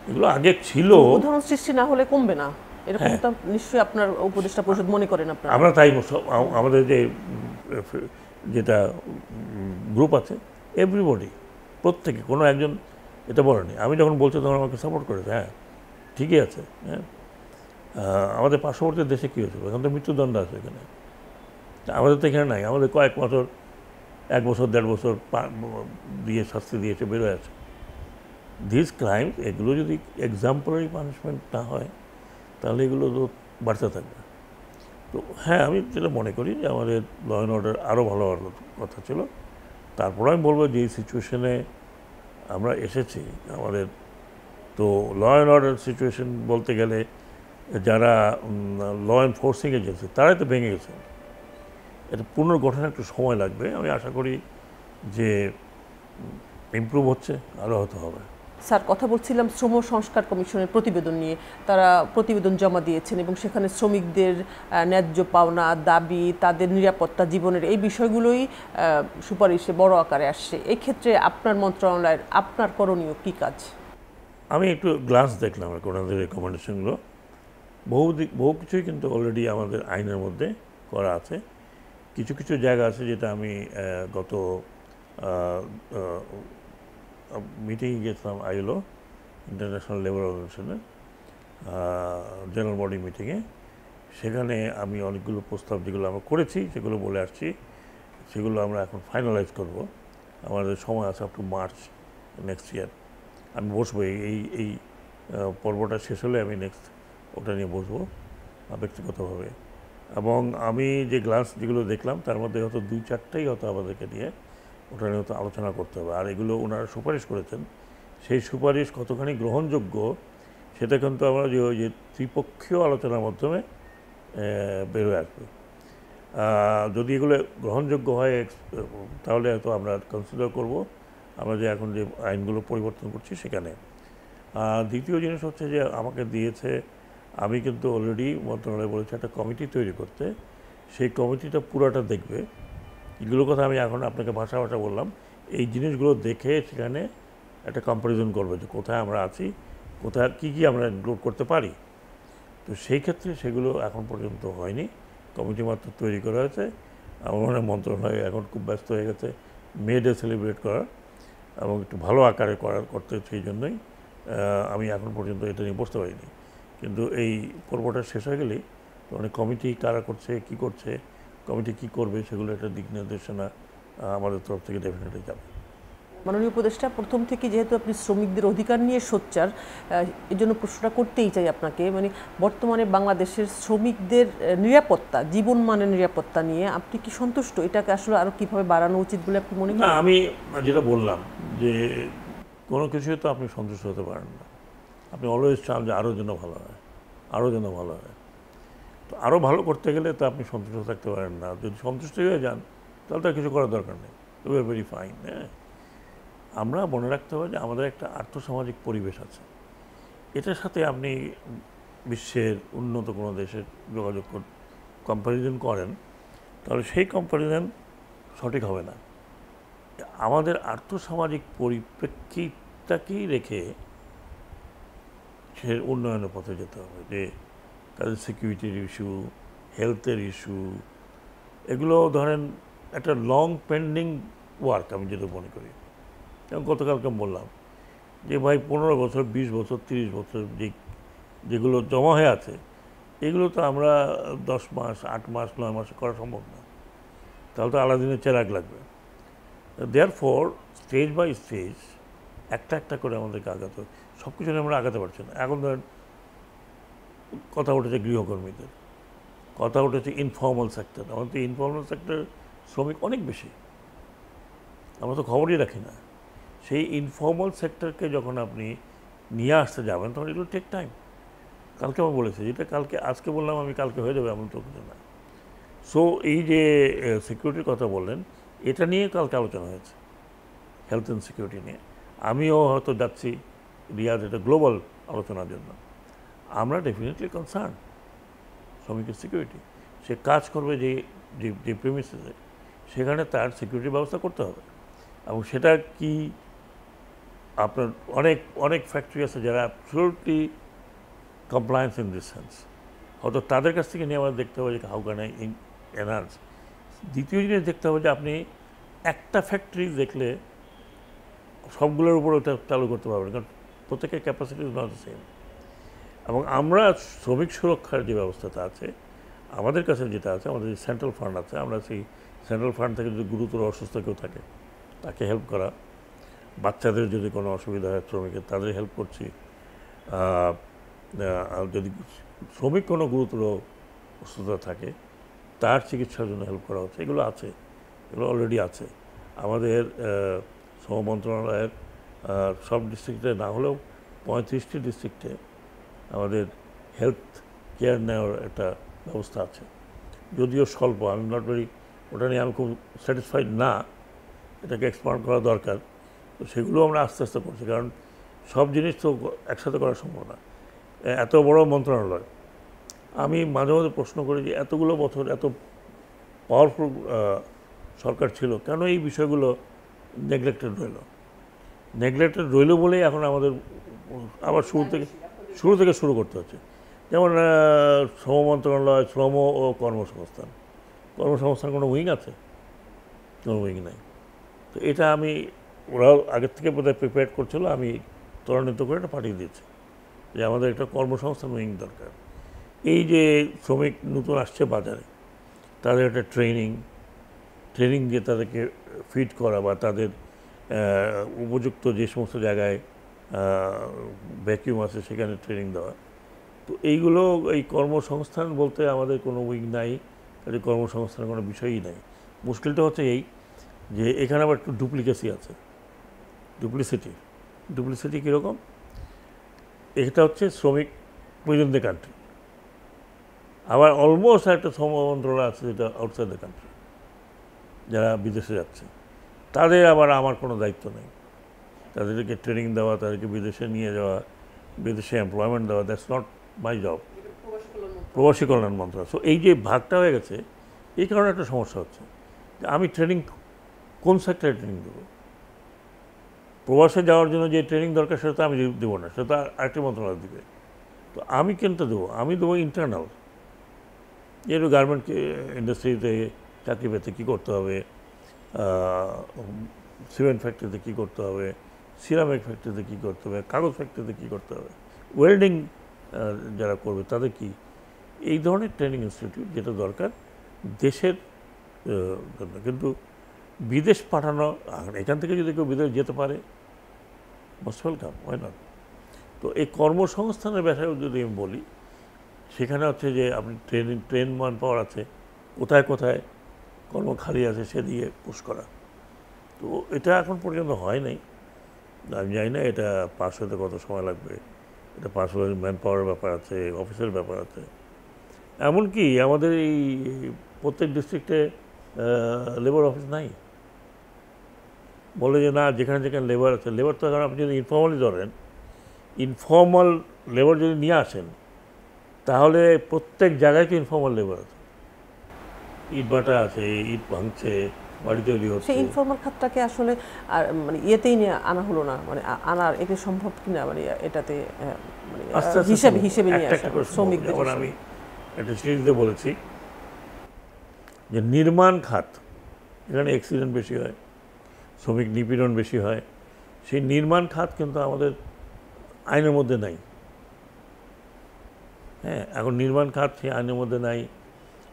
এগুলো আগে ছিল, উদাহরণ সৃষ্টি না হলে কমবে না, এরকম তো নিশ্চয়ই আপনার উপদেষ্টা পরিষদ মনে করেন আপনারা। আমরা তাই আমাদের যেটা গ্রুপ আছে, এভরিবডি, প্রত্যেকে, কোনো একজন এটা বলেনি। আমি যখন বলছি তখন আমাকে সাপোর্ট করেছে, হ্যাঁ ঠিকই আছে। হ্যাঁ, আমাদের পার্শ্ববর্তী দেশে কী হয়েছিল, এখন তো মৃত্যুদণ্ড আছে এখানে, আমাদের তো এখানে নাই। আমাদের কয়েক বছর, 1 বছর 1.5 বছর দিয়ে শাস্তি দিয়েছে, বেরোয় আছে। দিস ক্রাইম, এগুলো যদি এক্সাম্পলারি পানিশমেন্ট না হয় তাহলে এগুলো তো বাড়তে থাকবে। তো হ্যাঁ, আমি যেটা মনে করি যে আমাদের ল অ্যান্ড অর্ডার আরও ভালো হওয়ার কথা ছিল। তারপর আমি বলবো যে এই সিচুয়েশনে আমরা এসেছি আমাদের, তো ল অ্যান্ড অর্ডার সিচুয়েশন বলতে গেলে যারা ল এনফোর্সিং এজেন্সি তারাই তো ভেঙে গেছে। এটা পুনর্গঠনে একটু সময় লাগবে। আমি আশা করি যে ইমপ্রুভ হচ্ছে, আরও হতে হবে। স্যার, কথা বলছিলাম শ্রম সংস্কার কমিশনের প্রতিবেদন নিয়ে। তারা প্রতিবেদন জমা দিয়েছেন এবং সেখানে শ্রমিকদের ন্যায্য পাওনা, দাবি, তাদের নিরাপত্তা, জীবনের এই বিষয়গুলোই সুপারিশে বড় আকারে আসছে। এই ক্ষেত্রে আপনার মন্ত্রণালয়ের আপনার করণীয় কী কাজ? আমি একটু গ্লান্স দেখলাম আর ওনাদের রেকমেন্ডেশনগুলো। বহু কিছুই কিন্তু অলরেডি আমাদের আইনের মধ্যে করা আছে। কিছু কিছু জায়গা আছে যেটা আমি গত মিটিংয়ে গিয়েছিলাম, আইএলও, ইন্টারন্যাশনাল লেবার অর্গানাইজেশনের জেনারেল বডি মিটিংয়ে। সেখানে আমি অনেকগুলো প্রস্তাব যেগুলো আমরা করেছি সেগুলো বলে আসছি, সেগুলো আমরা এখন ফাইনালাইজ করব। আমাদের সময় আছে up to March next year. আমি বসবো এই পর্বটা শেষ হলে আমি নেক্সট ওটা নিয়ে বসবো ব্যক্তিগতভাবে। এবং আমি যে যেগুলো দেখলাম তার মধ্যে হয়তো 2-4টাই হয়তো আমাদেরকে নিয়ে ওটা নিয়ে হয়তো আলোচনা করতে হবে। আর এগুলো ওনারা সুপারিশ করেছেন, সেই সুপারিশ কতখানি গ্রহণযোগ্য সেটা কিন্তু আমরা যে ত্রিপক্ষীয় আলোচনার মাধ্যমে বেরোয় আসবে। যদি এগুলো গ্রহণযোগ্য হয় তাহলে হয়তো আমরা কনসিডার করব আমরা যে এখন যে আইনগুলো পরিবর্তন করছি সেখানে। দ্বিতীয় জিনিস হচ্ছে যে আমাকে দিয়েছে, আমি কিন্তু অলরেডি মন্ত্রণালয় বলেছে একটা কমিটি তৈরি করতে। সেই কমিটিটা পুরোটা দেখবে। এগুলোর কথা আমি এখন আপনাকে ভাষা বললাম। এই জিনিসগুলো দেখে সেখানে একটা কম্পারিজন করবে যে কোথায় আমরা আছি, কোথায় কী আমরা ইনক্লুড করতে পারি। তো সেই ক্ষেত্রে সেগুলো এখন পর্যন্ত হয়নি, কমিটি মাত্র তৈরি করা হয়েছে। আমার মনে হয় মন্ত্রণালয় এখন খুব ব্যস্ত হয়ে গেছে মে ডে সেলিব্রেট করার এবং একটু ভালো আকারে করতে, সেই জন্যই আমি এখন পর্যন্ত এটা নিয়ে বসতে পারিনি। কিন্তু এই পর্বটা শেষ হয়ে গেলেই তো অনেক কমিটি কারা করছে, কি করছে, কমিটি কি করবে, সেগুলো একটা দিক নির্দেশনা আমাদের তরফ থেকে ডেফিনেটলি যাবে। মাননীয় উপদেষ্টা, প্রথম থেকে যেহেতু আপনি শ্রমিকদের অধিকার নিয়ে সোচ্চার, এই জন্য প্রশ্নটা করতেই চাই আপনাকে। মানে বর্তমানে বাংলাদেশের শ্রমিকদের নিরাপত্তা, জীবনমানের নিরাপত্তা নিয়ে আপনি কি সন্তুষ্ট? এটাকে আসলে আরও কীভাবে বাড়ানো উচিত বলে আপনি মনে করেন? না, আমি যেটা বললাম যে কোনো কিছুই তো আপনি সন্তুষ্ট হতে পারেন না। আপনি অলওয়েজ চান যে আরও যেন ভালো হয়, আরও যেন ভালো হয়। তো আরও ভালো করতে গেলে তো আপনি সন্তুষ্ট থাকতে পারেন না। যদি সন্তুষ্ট হয়ে যান তাহলে তার কিছু করার দরকার নেই, উই আর ভেরি ফাইন। হ্যাঁ, আমরা মনে রাখতে হবে যে আমাদের একটা আর্থসামাজিক পরিবেশ আছে। এটার সাথে আপনি বিশ্বের উন্নত কোনো দেশের যোগাযোগ কম্প্যারিজন করেন, তাহলে সেই কম্প্যারিজন সঠিক হবে না। আমাদের আর্থসামাজিক পরিপ্রেক্ষিতটাকেই রেখে সে উন্নয়নের পথে যেতে হবে, যে তাদের সিকিউরিটির ইস্যু, হেলথের ইস্যু, এগুলো ধরেন একটা লং পেন্ডিং ওয়ার্ক আমি যেটা মনে করি। যেমন গতকালকে বললাম যে ভাই 15 বছর, 20 বছর, 30 বছর যেগুলো জমা হয়ে আছে, এগুলো তো আমরা 10 মাস, 8 মাস, 9 মাসে করা সম্ভব না। তাহলে তো আলাদিনের চেরাগ লাগবে। দেয়ারফর স্টেজ বাই স্টেজ একটা একটা করে আমাদেরকে আগাতে হবে। সব কিছু আমরা আগাতে পারছি না। এখন ধরেন কথা উঠেছে গৃহকর্মীদের, কথা উঠেছে ইনফর্মাল সেক্টর। আমাদের তো ইনফর্মাল সেক্টর শ্রমিক অনেক বেশি, আমরা তো খবরই রাখি না। সেই ইনফর্মাল সেক্টরকে যখন আপনি নিয়ে আসতে যাবেন তখন এগুলো টেক টাইম। কালকে আমি বলেছি, যেটা কালকে আজকে বললাম আমি কালকে হয়ে যাবে এমন তো কিছু না। সো এই যে সিকিউরিটির কথা বললেন, এটা নিয়ে কালকে আলোচনা হয়েছে, হেলথ অ্যান্ড সিকিউরিটি নিয়ে। আমিও হয়তো যাচ্ছি রিয়াদ, এটা গ্লোবাল আলোচনার জন্য। আমরা ডেফিনেটলি কনসার্ন শ্রমিকের সিকিউরিটি। সে কাজ করবে যে প্রেমিসেসে, সেখানে তার সিকিউরিটি ব্যবস্থা করতে হবে। এবং সেটা কি, আপনার অনেক অনেক ফ্যাক্টরি আছে যারা absolutely compliance in this sense, হয়তো তাদের কাছ থেকে নিয়ে আমাদের দেখতে হবে যে হাউ ক্যান আই এনহান্স। দ্বিতীয় জিনিস দেখতে হবে যে আপনি একটা ফ্যাক্টরি দেখলে সবগুলোর উপর ওটা চালু করতে পারবেন, কারণ প্রত্যেকের capacity is not the same. এবং আমরা শ্রমিক সুরক্ষার যে ব্যবস্থাটা আছে আমাদের কাছে, যেটা আছে আমাদের সেন্ট্রাল ফান্ড আছে, আমরা সেই সেন্ট্রাল ফান্ড থেকে যদি গুরুতর অসুস্থ কেউ থাকে তাকে হেল্প করা, বাচ্চাদের যদি কোনো অসুবিধা হয় শ্রমিকের তাদের হেল্প করছি, যদি শ্রমিক কোনো গুরুতর অসুস্থতা থাকে তার চিকিৎসার জন্য হেল্প করা হচ্ছে। এগুলো আছে, এগুলো অলরেডি আছে আমাদের শ্রম মন্ত্রণালয়ের সব ডিস্ট্রিক্টে না হলেও 35টি ডিস্ট্রিক্টে আমাদের হেলথ কেয়ার নেওয়ার একটা ব্যবস্থা আছে, যদিও স্বল্প। আমি নট ভেরি, ওটা নিয়ে আমি খুব স্যাটিসফাইড না, এটাকে এক্সপান্ড করা দরকার। তো সেগুলো আমরা আস্তে আস্তে করছি, কারণ সব জিনিস তো একসাথে করা সম্ভব না। এত বড় মন্ত্রণালয়, আমি মাঝে মাঝে প্রশ্ন করি যে এতগুলো বছর এত পাওয়ারফুল সরকার ছিল, কেন এই বিষয়গুলো নেগলেক্টেড রইল বলেই এখন আমাদের আবার শুরু থেকে শুরু করতে হচ্ছে। যেমন শ্রম মন্ত্রণালয়, শ্রম ও কর্মসংস্থান কোনো উইং আছে? কোনো উইং নাই। তো এটা আমি, ওরাও আগের থেকে বোধহয় প্রিপেয়ার করছিল, আমি ত্বরান্বিত করে এটা পাঠিয়ে দিয়েছি যে আমাদের একটা কর্মসংস্থান উইং দরকার। এই যে শ্রমিক নতুন আসছে বাজারে, তাদের একটা ট্রেনিং দিয়ে তাদেরকে ফিট করা, বা তাদের উপযুক্ত যে সমস্ত জায়গায় ভ্যাকিউম আছে সেখানে ট্রেনিং দেওয়া। তো এইগুলো, এই কর্মসংস্থান বলতে আমাদের কোনো উইং নাই, কাজে কর্মসংস্থানের কোনো বিষয়ই নাই। মুশকিলটা হচ্ছে এই যে এখানে আবার একটু ডুপ্লিকেসি আছে, ডুপ্লিসিটি কীরকম? এটা হচ্ছে শ্রমিক উইদিন দ্য কান্ট্রি, আবার অলমোস্ট একটা শ্রম মন্ত্রণালয় আছে যেটা আউটসাইড দ্য কান্ট্রি, যারা বিদেশে যাচ্ছে তাদের আবার আমার কোনো দায়িত্ব নেই। তাদেরকে ট্রেনিং দেওয়া, তাদেরকে বিদেশে নিয়ে যাওয়া, বিদেশে এমপ্লয়মেন্ট দেওয়া, দ্যাটস নট মাই জব, প্রবাসী কল্যাণ মন্ত্রণালয়। সো এই যে ভাগটা হয়ে গেছে, এই কারণে একটা সমস্যা হচ্ছে যে আমি ট্রেনিং কোন সেক্টরে ট্রেনিং দেবো? প্রবাসে যাওয়ার জন্য যে ট্রেনিং দরকার সেটা তো আমি দেবো না, সেটা আরেকটি মন্ত্রণালয় দেবে। তো আমি কেনটা দেবো? আমি দেবো ইন্টারনাল, যেহেতু গার্মেন্ট ইন্ডাস্ট্রিতে চাকরি পেতে কী করতে হবে, সিমেন্ট ফ্যাক্টরিতে কী করতে হবে, সিরামিক ফ্যাক্টরিতে কী করতে হবে, কাগজ ফ্যাক্টরিতে কী করতে হবে, ওয়েল্ডিং যারা করবে তাদের কি, এই ধরনের ট্রেনিং ইনস্টিটিউট যেটা দরকার দেশের জন্য। কিন্তু বিদেশ পাঠানো, এখান থেকে যদি কেউ বিদেশ যেতে পারে, মোস্ট ওয়েলকাম, হয় না? তো এই কর্মসংস্থানের বিষয়ে যদি আমি বলি, সেখানে হচ্ছে যে আপনি ট্রেন মান পাওয়ার আছে, কোথায় কোথায় কর্ম খালি আছে সেদিকে পুশ করা। তো এটা এখন পর্যন্ত হয় নাই। আমি জানি না এটা পাস হতে কত সময় লাগবে। এটা পাস হলে ম্যান পাওয়ারের ব্যাপার আছে, অফিসের ব্যাপার আছে। এমনকি আমাদের এই প্রত্যেক ডিস্ট্রিক্টে লেবার অফিস নাই। বলে যে না, যেখানে যেখানে লেবার আছে, লেবার তো এখন আপনি যদি ইনফর্মালি ধরেন, ইনফর্মাল লেবার যদি নিয়ে আসেন তাহলে প্রত্যেক জায়গায় তো ইনফর্মাল লেবার আছে, ইট ভাটা আছে, ইট ভাঙছে, বাড়ি তৈরি হচ্ছে। সেই ইনফর্মাল খাতটাকে আসলে আর মানে ইয়েতেই নিয়ে আনা হলো না, মানে আনার এতে সম্ভব কিনা, মানে এটাতে মানে আস্তে আস্তে হিসেবে নিয়ে আসা শ্রমিকদের। যেমন আমি একটা সিরিজে বলেছি যে নির্মাণ খাত, এখানে অ্যাক্সিডেন্ট বেশি হয়, শ্রমিক নিপীড়ন বেশি হয়, সেই নির্মাণ খাত কিন্তু আমাদের আইনের মধ্যে নাই। হ্যাঁ, এখন নির্মাণ খাত সেই আইনের মধ্যে নাই,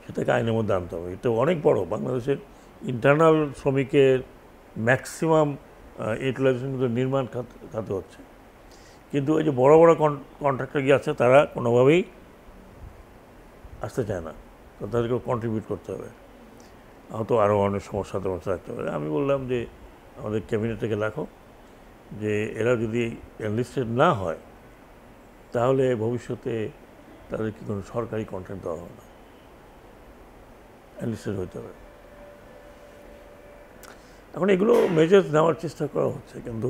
সেটাকে আইনের মধ্যে আনতে হবে। এটা অনেক বড়, বাংলাদেশের ইন্টারনাল শ্রমিকের ম্যাক্সিমাম ইউটিলাইজেশন কিন্তু নির্মাণ খাতে হচ্ছে। কিন্তু ওই যে বড় বড় কন্ট্রাক্টর গিয়ে আছে, তারা কোনোভাবেই আসতে চায় না, তো তাদেরকে কন্ট্রিবিউট করতে হবে, হয়তো আরও অনেক সমস্যা টমস্যা রাখতে পারে। আমি বললাম যে আমাদের ক্যাবিনেট থেকে রাখো, যে এরা যদি এনলিস্টেড না হয় তাহলে ভবিষ্যতে তাদেরকে কোনো সরকারি কন্ট্রাক্ট দেওয়া হবে না, এনলিস্টেড হইতে হবে। এখন এগুলো মেজার্স নেওয়ার চেষ্টা করা হচ্ছে, কিন্তু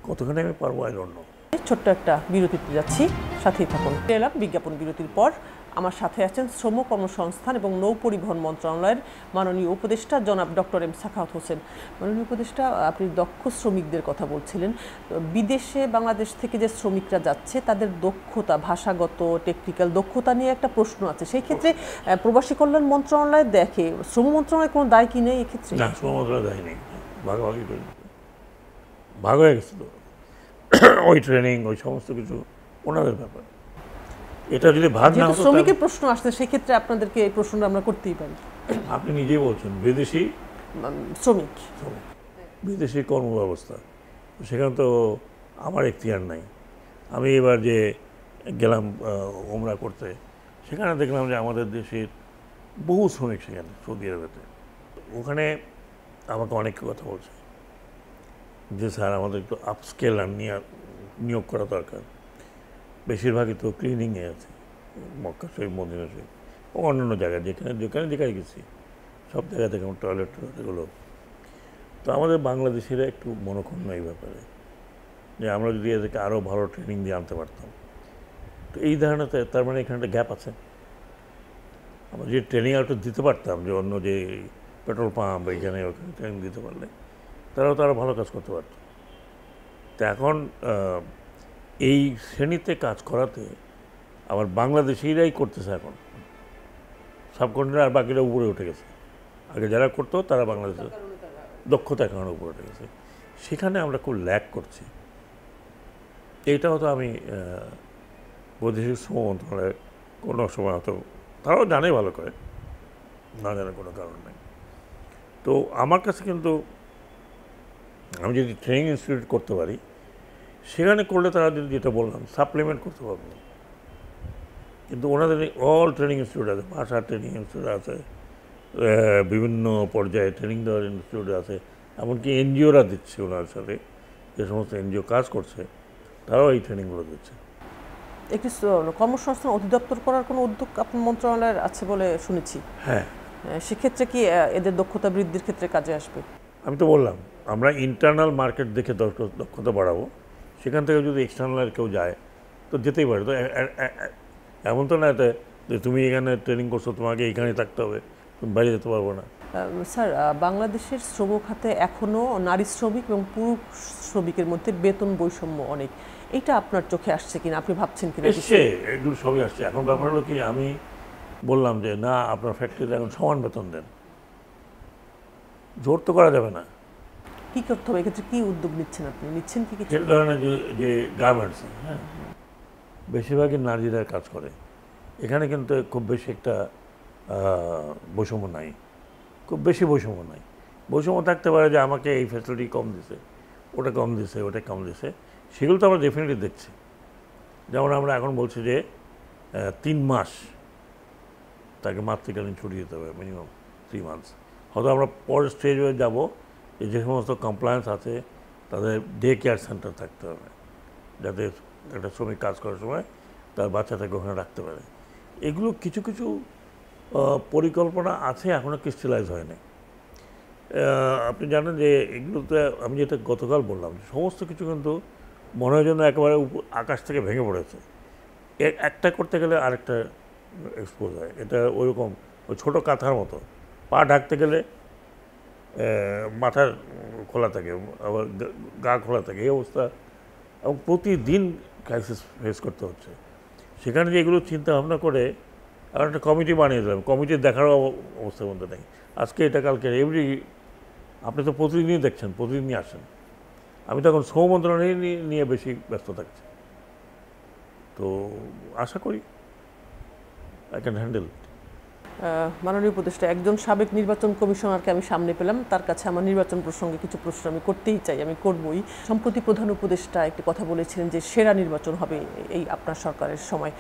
কতখানি আমি পারবো আই ডোন্ট নো। ছোট্ট একটা বিরতিতে যাচ্ছি, সাথেই থাকুন। এলাম বিজ্ঞাপন বিরতির পর। আমার সাথে আছেন শ্রম কর্মসংস্থান এবং নৌ পরিবহন মন্ত্রণালয়ের মাননীয় উপদেষ্টা জনাব ডক্টর এম সাখাওয়াত হোসেন। মাননীয় উপদেষ্টা, আপনি দক্ষ শ্রমিকদের কথা বলছিলেন। বিদেশে বাংলাদেশ থেকে যে শ্রমিকরা যাচ্ছে তাদের দক্ষতা, ভাষাগত টেকনিক্যাল দক্ষতা নিয়ে একটা প্রশ্ন আছে। সেই ক্ষেত্রে প্রবাসী কল্যাণ মন্ত্রণালয় দেখে, শ্রম মন্ত্রণালয়ের কোনো দায় কি নেই এক্ষেত্রে? না, শ্রম মন্ত্রণালয় দায় নেই, ভাগাভাগি করে ভাগ হয়ে গেছে তো ওই ট্রেনিং, ওই সমস্ত কিছু ওনাদের ব্যাপার। এটা যদি ভাগ না হতো, শ্রমিকের প্রশ্ন আসছে, সেক্ষেত্রে আপনাদেরকে এই প্রশ্নটা আমরা করতেই পারি। আপনি নিজেই বলছেন বিদেশি শ্রমিক, বিদেশি কর্মব্যবস্থা, সেখানে তো আমার এখতিয়ার নাই। আমি এবার যে গেলাম ওমরা করতে, সেখানে দেখলাম যে আমাদের দেশের বহু শ্রমিক সেখানে সৌদি আরবেতে, ওখানে আমাকে অনেক কথা বলছে যে স্যার আমাদের একটু আপস্কেল আর নিয়োগ করা দরকার। বেশিরভাগই তো ক্লিনিংয়ে আছে, মক্কা শরীফ, মদিনা শরীফ ও অন্যান্য জায়গায়, যেখানে গেছি সব জায়গা থেকে আমার টয়লেট এগুলো। তো আমাদের বাংলাদেশিরা একটু মনক্ষুণ্ণ এই ব্যাপারে, যে আমরা যদি এদেরকে আরও ভালো ট্রেনিং দিয়ে আনতে পারতাম। তো এই ধারণাতে, তার মানে এখানে একটা গ্যাপ আছে। আমরা যে ট্রেনিং আরও দিতে পারতাম, যে অন্য যে পেট্রোল পাম্প এইখানে ওখানে ট্রেনিং দিতে পারলে তারাও তারা ভালো কাজ করতে পারত। তো এখন এই শ্রেণীতে কাজ করাতে আবার বাংলাদেশিরাই করতেছে এখন, সাবকন্টিনেন্ট, আর বাকিরা উপরে উঠে গেছে। আগে যারা করতো তারা বাংলাদেশের দক্ষতার কারণে উপরে উঠে গেছে, সেখানে আমরা খুব ল্যাক করছি। এইটাও তো আমি বৈদেশিক শ্রম মন্ত্রণালয়ের কোনো সময় হয়তো তারাও জানে ভালো করে, না জানার কোনো কারণ নেই। তো আমার কাছে কিন্তু আমি যদি ট্রেনিং ইনস্টিটিউট করতে পারি, সেখানে করলে তারা যদি, যেটা বললাম, সাপ্লিমেন্ট করতে পারবে। কিন্তু ওনাদের অল ট্রেনিং ইনস্টিটিউট আছে, ভাষা ট্রেনিং ইনস্টিটিউট আছে, বিভিন্ন পর্যায়ে ট্রেনিং দেওয়ার ইনস্টিটিউট আছে, এমনকি এনজিওরা দিচ্ছে ওনার সাথে, যে সমস্ত এনজিও কাজ করছে তারাও এই ট্রেনিংগুলো দিচ্ছে। একটি কর্মসংস্থান অধিদপ্তর করার কোনো উদ্যোগ আপনার মন্ত্রণালয়ের আছে বলে শুনেছি। হ্যাঁ, সেক্ষেত্রে কি এদের দক্ষতা বৃদ্ধির ক্ষেত্রে কাজে আসবে? আমি তো বললাম আমরা ইন্টারনাল মার্কেট দেখে দক্ষতা বাড়াবো, সেখান থেকে যদি এক্সটার্নাল কেউ যায় তো যেতেই পারে। তো এমন তো না যে তুমি এখানে ট্রেনিং করছো, তোমাকে এখানে থাকতে হবে, তুমি বাইরে যেতে পারবো না। স্যার, বাংলাদেশের শ্রম খাতে এখনও নারী শ্রমিক এবং পুরুষ শ্রমিকের মধ্যে বেতন বৈষম্য অনেক। এটা আপনার চোখে আসছে কিনা, আপনি ভাবছেন কিনা? এসছে, এগুলো সবই আসছে। এখন ব্যাপার হলো কি, আমি বললাম যে না, আপনার ফ্যাক্টরিতে এখন সমান বেতন দেন, জোর তো করা যাবে না। কী করতে হবে এক্ষেত্রে? কী উদ্যোগ নিচ্ছেন আপনি? নিচ্ছেন কি কিছু? এই ধরনের যে গার্মেন্টস, হ্যাঁ, বেশিরভাগই নারীরা কাজ করে, এখানে কিন্তু খুব বেশি একটা বৈষম্য নাই, খুব বেশি বৈষম্য নাই। বৈষম্য থাকতে পারে যে আমাকে এই ফ্যাসিলিটি কম দিছে, ওটা কম দিছে, ওটা কম দিছে, সেগুলো তো আমরা ডেফিনেটলি দেখছি। যেমন আমরা এখন বলছি যে 3 মাস তাকে মাতৃকালীন ছুটি দিতে হবে, মিনিমাম 3 মান্থস। হয়তো আমরা পরের স্টেজ হয়ে যাবো যে সমস্ত কমপ্লায়েন্স আছে তাদের ডে কেয়ার সেন্টার থাকতে হবে, যাতে একটা শ্রমিক কাজ করার সময় তার বাচ্চাটাকে ওখানে রাখতে পারে। এগুলো কিছু কিছু পরিকল্পনা আছে, এখনও ক্রিস্টালাইজ হয়নি। আপনি জানেন যে এগুলোতে আমি যেটা গতকাল বললাম, সমস্ত কিছু কিন্তু মনে হয় যেন একেবারে আকাশ থেকে ভেঙে পড়েছে। একটা করতে গেলে আরেকটা এক্সপোজ হয়, এটা ওইরকম ওই ছোটো কাঁথার মতো, পা ঢাকতে গেলে মাথা খোলা থাকে, আবার গা খোলা থাকে, এই অবস্থা, এবং প্রতিদিন ক্রাইসিস ফেস করতে হচ্ছে। সেখানে যে এগুলো চিন্তা ভাবনা করে আর একটা কমিটি বানিয়ে দিলাম, কমিটি দেখারও অবস্থার মধ্যে নেই, আজকে এটা কালকে এভরি, আপনি তো প্রতিদিনই দেখছেন, প্রতিদিনই আসেন, আমি তো এখন শ্রম মন্ত্রণালয় নিয়ে বেশি ব্যস্ত থাকছি। তো আশা করি আই ক্যান হ্যান্ডেল। মাননীয় উপদেষ্টা, একজন সাবেক নির্বাচন কমিশনারকে আমি সামনে পেলাম, তার কাছে আমার নির্বাচন প্রসঙ্গে কিছু প্রশ্ন আমি করতেই চাই, আমি করবই। সম্প্রতি প্রধান উপদেষ্টা একটি কথা বলেছিলেন যে সেরা নির্বাচন হবে এই আপনার সরকারের সময়।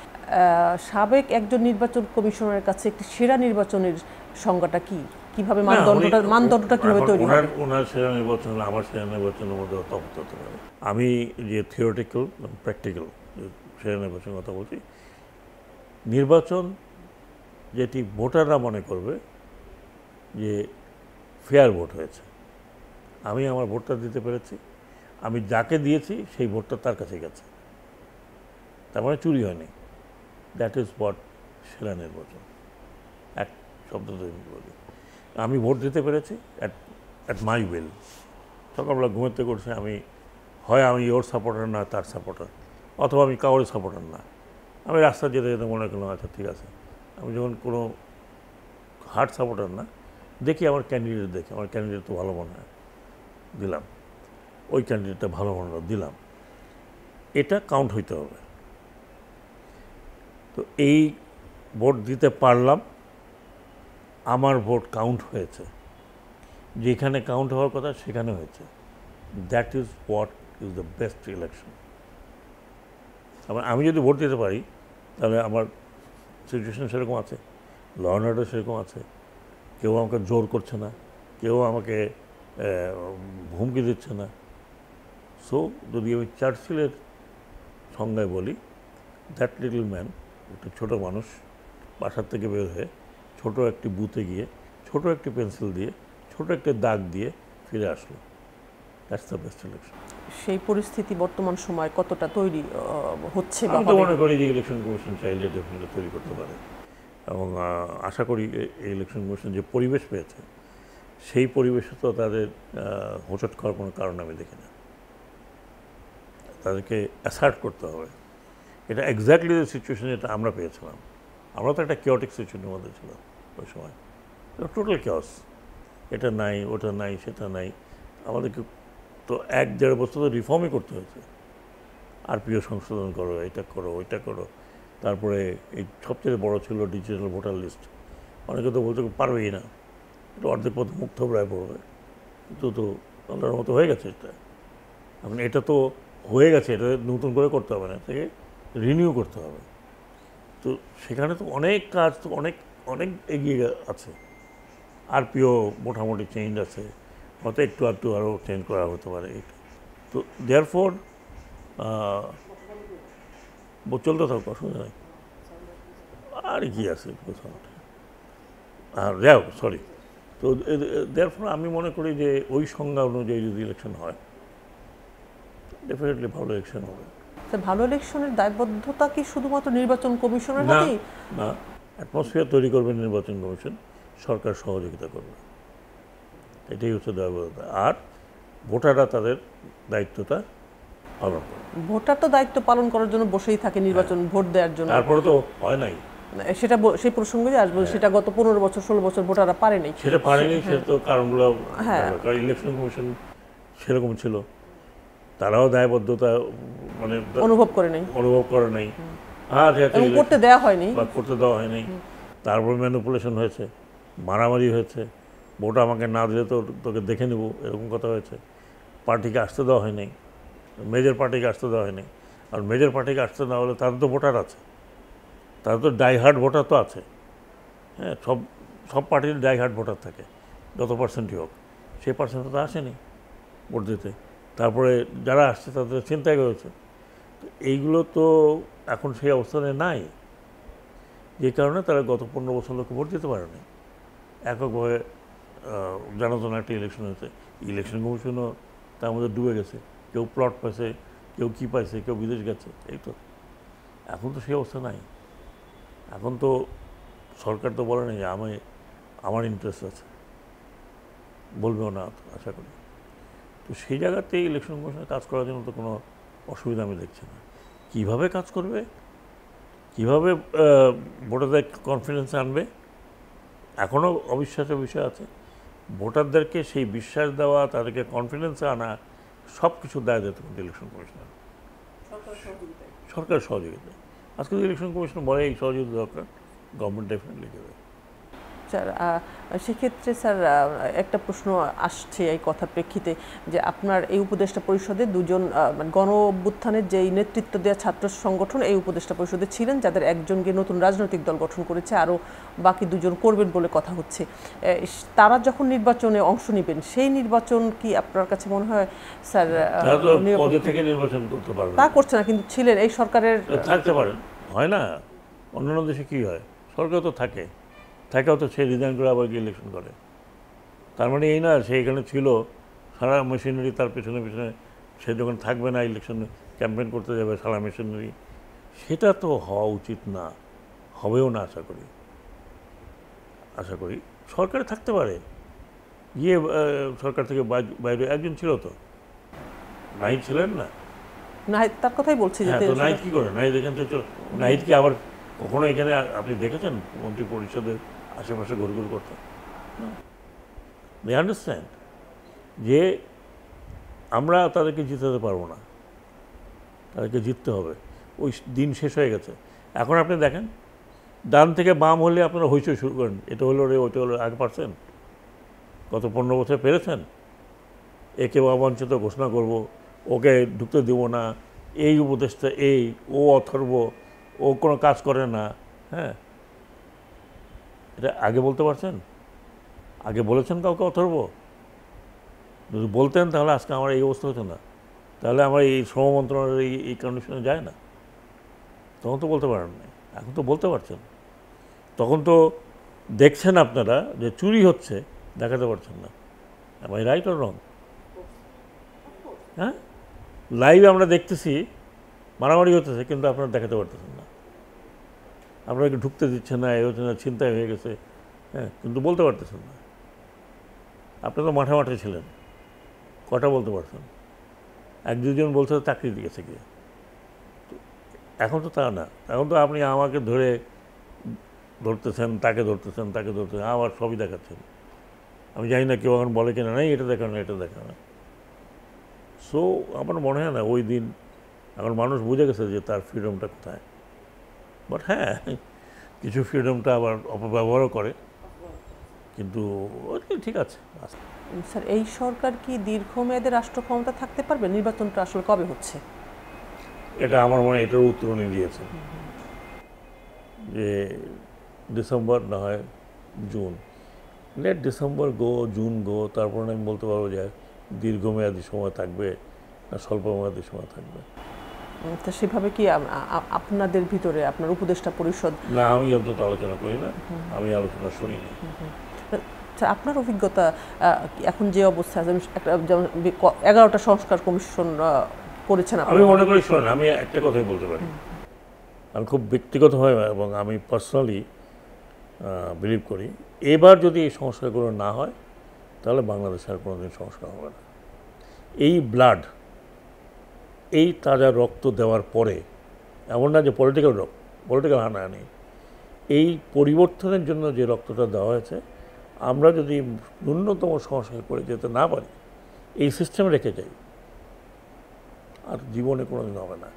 সাবেক একজন নির্বাচন কমিশনারের কাছে একটি সেরা নির্বাচনের সংজ্ঞাটা কি, কিভাবে মানদণ্ডটা কিভাবে তৈরি হবে? ওনার সেরা নির্বাচন আমার সেরা নির্বাচনের মধ্যে তফাৎ হতে পারে। আমি যে থিওরিটিক্যাল প্র্যাকটিক্যাল সেরা নির্বাচনের কথা বলছি, নির্বাচন যেটি ভোটাররা মনে করবে যে ফেয়ার ভোট হয়েছে, আমি আমার ভোটটা দিতে পেরেছি, আমি যাকে দিয়েছি সেই ভোটটা তার কাছে গেছে, তার মানে চুরি হয়নি, দ্যাট ইজ হোয়াট সেরা নির্বাচন। এক শব্দ বলি, আমি ভোট দিতে পেরেছি অ্যাট মাই উইল। সকালবেলা ঘুমাতে করছে, আমি আমি ওর সাপোর্টার না তার সাপোর্টার, অথবা আমি কাউরের সাপোর্টার না, আমি রাস্তা যেতে যেতে মনে করলাম আচ্ছা ঠিক আছে, আমি যখন কোনো হার্ড সাপোর্টার না, দেখি আমার ক্যান্ডিডেট, দেখি আমার ক্যান্ডিডেট তো ভালো মনে হয়, দিলাম, ওই ক্যান্ডিডেটটা ভালো মনে হয় দিলাম, এটা কাউন্ট হইতে হবে। তো এই ভোট দিতে পারলাম, আমার ভোট কাউন্ট হয়েছে, যেখানে কাউন্ট হওয়ার কথা সেখানে হয়েছে, that is what is the best election. আমি যদি ভোট দিতে পারি তাহলে আমার সিচুয়েশন সেরকম আছে, ল অ্যান্ড অর্ডার সেরকম আছে, কেউ আমাকে জোর করছে না, কেউ আমাকে হুমকি দিচ্ছে না। সো যদি আমি চার্চিলের সংজ্ঞায় বলি, দ্যাট লিটল ম্যান, একটা ছোটো মানুষ বাসার থেকে বের হয়ে ছোটো একটি বুথে গিয়ে ছোটো একটি পেন্সিল দিয়ে ছোটো একটি দাগ দিয়ে ফিরে আসলো, দ্যাটস দ্য বেস্ট ইলেকশন। সেই পরিস্থিতি বর্তমান সময় কতটা তৈরি হচ্ছে? আমি তো মনে করি যে ইলেকশন কমিশন চাইলে ডেফিনেটলি তৈরি করতে পারে, এবং আশা করি এই ইলেকশন কমিশন যে পরিবেশ পেয়েছে সেই পরিবেশে তো তাদের হোঁচট খাওয়ার কোনো কারণ আমি দেখি না, তাদেরকে অ্যাসার্ট করতে হবে। এটা এক্স্যাক্টলি যে সিচুয়েশন যেটা আমরা পেয়েছিলাম, আমরা তো একটা কিওটিক সিচুয়েশনের মধ্যে ছিলাম ওই সময়, টোটাল কিওস, এটা নাই ওটা নাই সেটা নাই, আমাদেরকে তো 1-1.5 বছর তো রিফর্মই করতে হয়েছে, আরপিও সংশোধন করো, এটা করো ওইটা করো, তারপরে এই সবচেয়ে বড় ছিল ডিজিটাল ভোটার লিস্ট, অনেকে তো বলতে পারবেই না, এটা অর্ধেক পথে মুখ থবড়ায় পড়বে, কিন্তু তো আল্লাহর মতো হয়ে গেছে এটা। এখন এটা তো হয়ে গেছে, এটা নতুন করে করতে হবে না, থেকে রিনিউ করতে হবে। তো সেখানে তো অনেক কাজ তো অনেক অনেক এগিয়ে আছে, আরপিও মোটামুটি চেঞ্জ আছে, হয়তো একটু আরও চেঞ্জ করা হতে পারে। তো দেয়ার ফর চলতে থাকুক, অসুবিধা নেই, আর কি আছে আর যাও সরি। তো দেয়ার ফর আমি মনে করি যে ওই সংজ্ঞা অনুযায়ী যদি ইলেকশন হয় ডেফিনেটলি ভালো ইলেকশন হবে। ভালো ইলেকশনের দায়বদ্ধতা কি শুধুমাত্র নির্বাচন কমিশনের হাতেই? না, অ্যাটমসফিয়ার তৈরি করবে নির্বাচন কমিশন, সরকার সহযোগিতা করবে, এটাই হচ্ছে দায়বদ্ধতা, আর ভোটাররা তাদের দায়িত্বটা পালন করবে। ভোটার তো দায়িত্ব পালন করার জন্য বসেই থাকে নির্বাচন ভোট দেওয়ার জন্য, তারপরে তো হয় নাই, সেটা সেই প্রসঙ্গে আসবো, সেটা গত 15 বছর 16 বছর ভোটাররা পারেনি, সেটা পারেনি, সে তো কারণগুলো, কারণ ইলেকশন কমিশন সেরকম ছিল, তারাও দায়বদ্ধতা মানে অনুভব করে নাই, করতে দেওয়া হয়নি, তারপর ম্যানিপুলেশন হয়েছে, মারামারি হয়েছে, ভোট আমাকে না দিলে তো তোকে দেখে নেব, এরকম কথা হয়েছে, পার্টিকে আসতে দেওয়া হয়নি, মেজর পার্টিকে আসতে দেওয়া হয়নি, আর মেজর পার্টিকে আসতে না হলে তাদের তো ভোটার আছে, তাদের তো ডাইহার্ড ভোটার তো আছে, হ্যাঁ, সব পার্টির ডাইহার্ড ভোটার থাকে, যত পার্সেন্টই হোক, সেই পার্সেন্ট তো আসেনি ভোট দিতে, তারপরে যারা আসছে তাদের চিন্তায় হয়েছে। তো এইগুলো তো এখন সেই অবস্থানে নাই, যে কারণে তারা গত 15 বছর লোকে ভোট দিতে পারেনি, এককভাবে জানাজানা একটা ইলেকশন হয়েছে, ইলেকশন কমিশনও তার মধ্যে ডুবে গেছে, কেউ প্লট পাইছে, কেউ কী পাইছে, কেউ বিদেশ গেছে, এই তো এখন তো সেই অবস্থা নাই। এখন তো সরকার তো বলে না যে আমার ইন্টারেস্ট আছে, বলবেও না আশা করি। তো সেই জায়গাতে ইলেকশন কমিশনে কাজ করার জন্য তো কোনো অসুবিধা আমি দেখছি না। কীভাবে কাজ করবে, কীভাবে ভোটারদের কনফিডেন্সে আনবে, এখনও অবিশ্বাসের বিষয় আছে। ভোটারদেরকে সেই বিশ্বাস দেওয়া, তাদেরকে কনফিডেন্সে আনা, সব কিছু দায় দিতে হবে ইলেকশন কমিশনার, সরকার সহযোগিতা। আজকে ইলেকশন কমিশন বলে এই সহযোগিতা দরকার, গভর্নমেন্ট ডেফিনেটলি দেবে। স্যার সেক্ষেত্রে স্যার একটা প্রশ্ন আসছে এই কথার প্রেক্ষিতে যে আপনার এই উপদেষ্টা পরিষদে দুজন গণ অভ্যুত্থানের যেই নেতৃত্ব দেওয়া ছাত্র সংগঠন এই উপদেষ্টা পরিষদে ছিলেন, যাদের একজনকে নতুন রাজনৈতিক দল গঠন করেছে, আরও বাকি দুজন করবেন বলে কথা হচ্ছে। তারা যখন নির্বাচনে অংশ নেবেন, সেই নির্বাচন কি আপনার কাছে মনে হয় স্যার থেকে নির্বাচন করতে পারবে? তা করছে না, কিন্তু ছিলেন এই সরকারের। থাকতে পারেন, হয় না? অন্যান্য দেশে কী হয়, সরকার তো থাকেও তো সে রিজাইন করে আবার গিয়ে ইলেকশন করে। তার মানে এই না সে এখানে ছিল, সারা মেশিনারি তার পেছনে পেছনে, সে যখন থাকবে না ইলেকশন ক্যাম্পেইন করতে যাবে সারা মেশিনারি। সেটা তো হওয়া উচিত না, হবেও না আশা করি। সরকারে থাকতে পারে, গিয়ে সরকার থেকে বাইরে একজন ছিল তো, নাহিদ ছিলেন না? নাহিদ, তার কথাই বলছি। নাহিদ কী করে? নাহিদ এখান থেকে নাহিদ কি আবার কখনো এখানে আপনি দেখেছেন মন্ত্রী পরিষদের আশেপাশে ঘুরঘুর করতে? দে আন্ডারস্ট্যান্ড যে আমরা তাদেরকে জিতাতে পারবো না, তাদেরকে জিততে হবে। ওই দিন শেষ হয়ে গেছে। এখন আপনি দেখেন, ডান থেকে বাম হলে আপনারা হইচই শুরু করেন, এটা হলো রে ওইটা হলো, আগে পারছেন? গত 15 বছর পেরেছেন? একে অবাঞ্ছিত ঘোষণা করব, ওকে ঢুকতে দেব না, এই উপদেশটা ও অথর্ব, ও কোনো কাজ করে না। হ্যাঁ, এটা আগে বলতে পারছেন? আগে বলেছেন কাউকে অথর্ব? যদি বলতেন তাহলে আজকে আমার এই অবস্থা হতো না, তাহলে আমার এই শ্রম মন্ত্রণালয়ের এই কন্ডিশনে যায় না। তখন তো বলতে পারেন না, এখন তো বলতে পারছেন। তখন তো দেখছেন আপনারা যে চুরি হচ্ছে, দেখাতে পারছেন না। Am I right or wrong? হ্যাঁ, লাইভে আমরা দেখতেছি মারামারি হতেছে, কিন্তু আপনারা দেখাতে পারতেছেন না, আপনাকে ঢুকতে দিচ্ছেন না, এই হচ্ছে না, ছিনতাই হয়ে গেছে। হ্যাঁ, কিন্তু বলতে পারতেছেন না। আপনি তো মাঠে মাঠে ছিলেন, কটা বলতে পারছেন? 1-2 জন বলছে চাকরি দিয়েছে গিয়ে। এখন তো তা না, এখন তো আপনি আমাকে ধরতেছেন, তাকে ধরতেছেন, আবার সবই দেখাচ্ছেন। আমি জানি না কেউ এখন বলে কিনা, নাই এটা দেখা না, এটা দেখা না। সো আমার মনে হয় না ওই দিন, এখন মানুষ বুঝে গেছে যে তার ফ্রিডমটা কোথায়। বাট হ্যাঁ, কিছু ফ্রিডমটা আবার অপব্যবহারও করে, কিন্তু ঠিক আছে। স্যার, এই সরকার কি দীর্ঘমেয়াদে রাষ্ট্র ক্ষমতা থাকতে পারবে? নির্বাচনটা আসলে কবে হচ্ছে? এটা আমার মনে হয় এটার উত্তর উনি দিয়েছেন যে ডিসেম্বর না হয় জুন। লেট ডিসেম্বর গো, জুন গো, তারপর আমি বলতে পারবো যে দীর্ঘমেয়াদী সময় থাকবে না স্বল্পমেয়াদী সময় থাকবে। তা সেভাবে কি আপনাদের ভিতরে আপনার উপদেষ্টা পরিষদ? না, আমি অন্তত আলোচনা করি না, আমি আলোচনা শুনি না। আপনার অভিজ্ঞতা এখন যে অবস্থা, যেমন 11টা সংস্কার কমিশন করেছেন, আমি মনে করি, শোনেন, আমি একটা কথাই বলতে পারি, আমি খুব ব্যক্তিগতভাবে এবং আমি পার্সোনালি বিলিভ করি, এবার যদি এই সংস্কারগুলো না হয় তাহলে বাংলাদেশে আর কোনোদিন সংস্কার হবে না। এই ব্লাড, এই তাজা রক্ত দেওয়ার পরে, এমন না যে পলিটিক্যাল হানাহানি, এই পরিবর্তনের জন্য যে রক্তটা দেওয়া হয়েছে, আমরা যদি ন্যূনতম সংস্কার করে যেতে না পারি, এই সিস্টেম রেখে যাই, আর জীবনে কোনোদিন হবে না।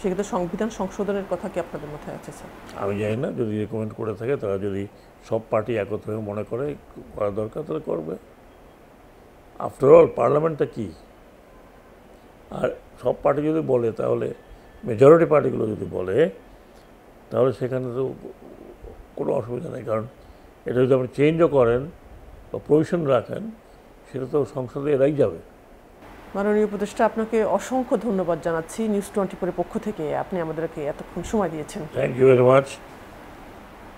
সেক্ষেত্রে সংবিধান সংশোধনের কথা কি আপনাদের মাথায় আছে স্যার? আমি জানি না, যদি রেকমেন্ড করে থাকে, তারা যদি সব পার্টি একত্রে মনে করে করা দরকার তাহলে করবে। আফটার অল পার্লামেন্টটা কী? আর সব পার্টি যদি বলে, তাহলে মেজরিটি পার্টিগুলো যদি বলে, তাহলে সেখানে তো কোনো অসুবিধা নেই। কারণ এটা যদি আপনি চেঞ্জও করেন বা প্রভিশন রাখেন, সেটা তো সংসদে এরাই যাবে। মাননীয় উপদেষ্টা, আপনাকে অসংখ্য ধন্যবাদ জানাচ্ছি নিউজ 24 পক্ষ থেকে, আপনি আমাদেরকে এতক্ষণ সময় দিয়েছেন। Thank you very much.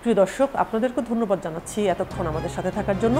প্রিয় দর্শক, আপনাদেরকে ধন্যবাদ জানাচ্ছি এতক্ষণ আমাদের সাথে থাকার জন্য।